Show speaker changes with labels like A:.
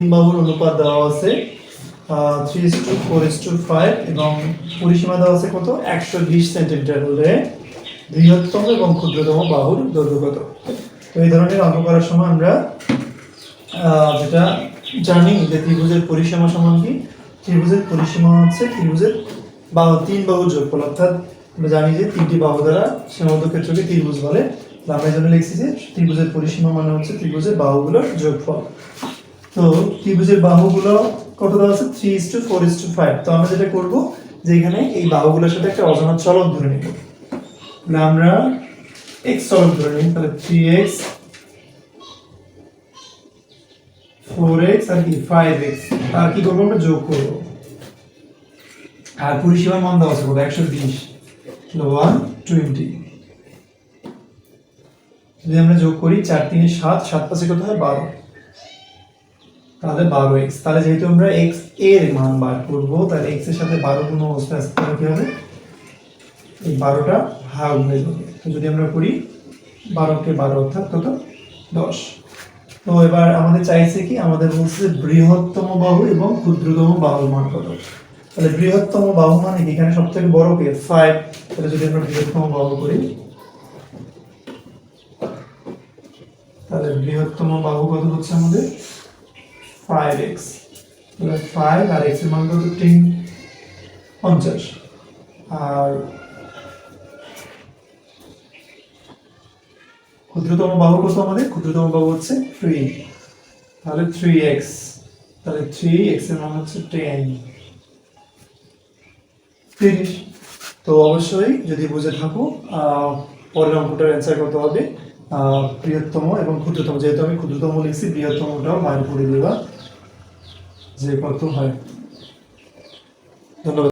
A: বাহুর অনুপাত দেওয়া আছে 3:4:5 এবং পরিসীমা দেওয়া আছে কত 120 সেন্টিমিটার হলে বৃহত্তম এবং ক্ষুদ্রতম বাহুর দৈর্ঘ্য কত। তো এই ধরনের অঙ্ক করার সময় আমরা যেটা জানি যে ত্রিভুজের পরিসীমা সমান কি, ত্রিভুজের পরিসীমা হচ্ছে ত্রিভুজের বাহু তিন বাহুর যোগফল, অর্থাৎ আমরা জানি যে তিনটি বাহু দ্বারা সীমাবদ্ধ ক্ষেত্রকে ত্রিভুজ বলে। আমরা এই জন্য লিখছি যে ত্রিভুজের পরিসীমা মানে হচ্ছে ত্রিভুজের বাহুগুলোর যোগফল। তো ত্রিভুজের বাহুগুলো কত দেওয়া আছে 3:4:5। তো আমরা যেটা করব যে এখানে এই বাহুগুলোর সাথে একটা অজানা চলক ধরে নেব। তাহলে আমরা x চলক ধরে নিই, তাহলে 3x 4x আর কি 5x আর কি করব আমরা যোগ করব। আর পরিসীমার মান দেওয়া আছে কত 120 120। যদি আমরা যোগ করি 4 3 7 7 5 কত হয় 12, তাহলে 12x। তাহলে যেহেতু আমরা x এর মান বার করব তাহলে x এর সাথে 12 গুণ অবস্থা আছে, তাহলে কি হবে এই 12টা ভাগ হয়ে যাবে। তো যদি আমরা করি 12 কে 12 অর্থাৎ কত 10। তো এবার আমাদের চাইছে কি, আমাদের বলছে বৃহত্তম বাহু এবং ক্ষুদ্রতম বাহুর মান কত। তাহলে বৃহত্তম বাহু মানে কি, এখানে সবথেকে বড় কে 5। তাহলে যদি আমরা বৃহত্তম বাহু করি তাহলে বৃহত্তম বাহু কত হচ্ছে আমাদের 5x। তাহলে 5 আর x এর মান কত 10 50। আর ক্ষুদ্রতম বাহু কত আমাদের, ক্ষুদ্রতম বাহু হচ্ছে 3, তাহলে 3x। তাহলে 3x এর মান হচ্ছে 10 30। তো অবশ্যই যদি বুঝে থাকো পরের অঙ্কটার অ্যান্সার কত হবে বৃহত্তম এবং ক্ষুদ্রতম, যেহেতু আমি ক্ষুদ্রতম লিখছি বৃহত্তমটাও বার করে দেবা যে কত হয়। ধন্যবাদ।